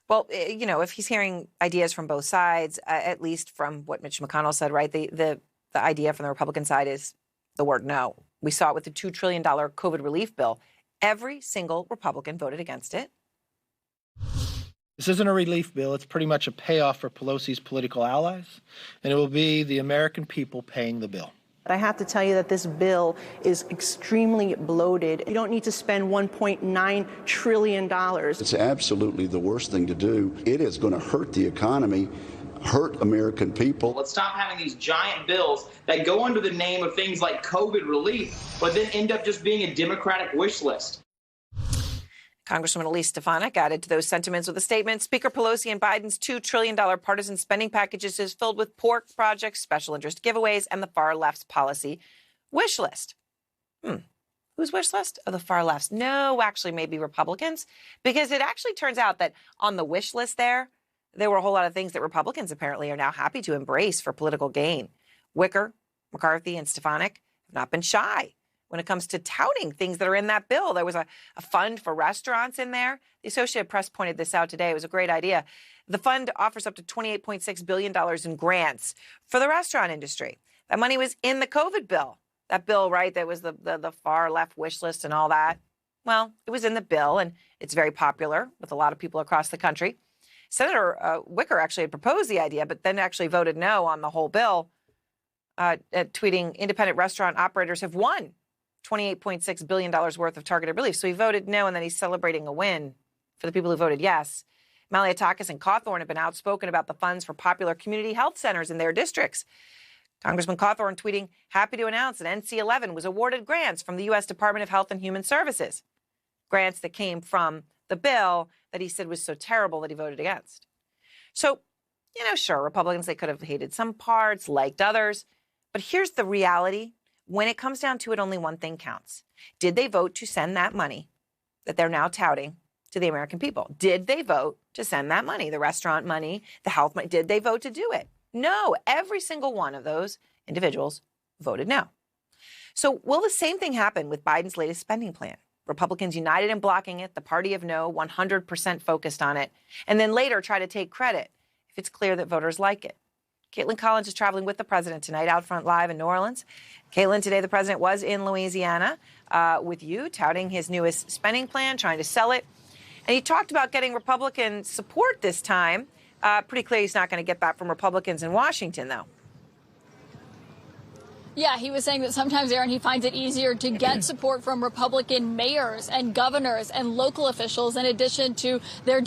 Well, if he's hearing ideas from both sides, at least from what Mitch McConnell said, right? The idea from the Republican side is the word no. We saw it with the $2 trillion COVID relief bill. Every single Republican voted against it. This isn't a relief bill. It's pretty much a payoff for Pelosi's political allies, and it will be the American people paying the bill. But I have to tell you that this bill is extremely bloated. You don't need to spend $1.9 trillion. It's absolutely the worst thing to do. It is going to hurt the economy, hurt American people. Let's stop having these giant bills that go under the name of things like COVID relief, but then end up just being a Democratic wish list. Congresswoman Elise Stefanik added to those sentiments with a statement. Speaker Pelosi and Biden's $2 trillion partisan spending packages is filled with pork projects, special interest giveaways, and the far left's policy wish list. Whose wish list? Oh, the far left's. No, actually, maybe Republicans. Because it actually turns out that on the wish list there were a whole lot of things that Republicans apparently are now happy to embrace for political gain. Wicker, McCarthy, and Stefanik have not been shy when it comes to touting things that are in that bill. There was a fund for restaurants in there. The Associated Press pointed this out today. It was a great idea. The fund offers up to $28.6 billion in grants for the restaurant industry. That money was in the COVID bill. That bill, right, that was the far left wish list and all that. Well, it was in the bill, and it's very popular with a lot of people across the country. Senator Wicker actually had proposed the idea, but then actually voted no on the whole bill, tweeting, independent restaurant operators have won $28.6 billion worth of targeted relief. So he voted no, and then he's celebrating a win for the people who voted yes. Malliotakis and Cawthorn have been outspoken about the funds for popular community health centers in their districts. Congressman Cawthorn tweeting, happy to announce that NC-11 was awarded grants from the U.S. Department of Health and Human Services. Grants that came from the bill that he said was so terrible that he voted against. So, sure, Republicans, they could have hated some parts, liked others. But here's the reality. When it comes down to it, only one thing counts. Did they vote to send that money that they're now touting to the American people? Did they vote to send that money, the restaurant money, the health money? Did they vote to do it? No. Every single one of those individuals voted no. So will the same thing happen with Biden's latest spending plan? Republicans united in blocking it, the party of no, 100% focused on it, and then later try to take credit if it's clear that voters like it. Caitlin Collins is traveling with the president tonight, out front live in New Orleans. Caitlin, today the president was in Louisiana with you, touting his newest spending plan, trying to sell it. And he talked about getting Republican support this time. Pretty clear he's not going to get that from Republicans in Washington, though. Yeah, he was saying that sometimes, Aaron, he finds it easier to get support from Republican mayors and governors and local officials in addition to their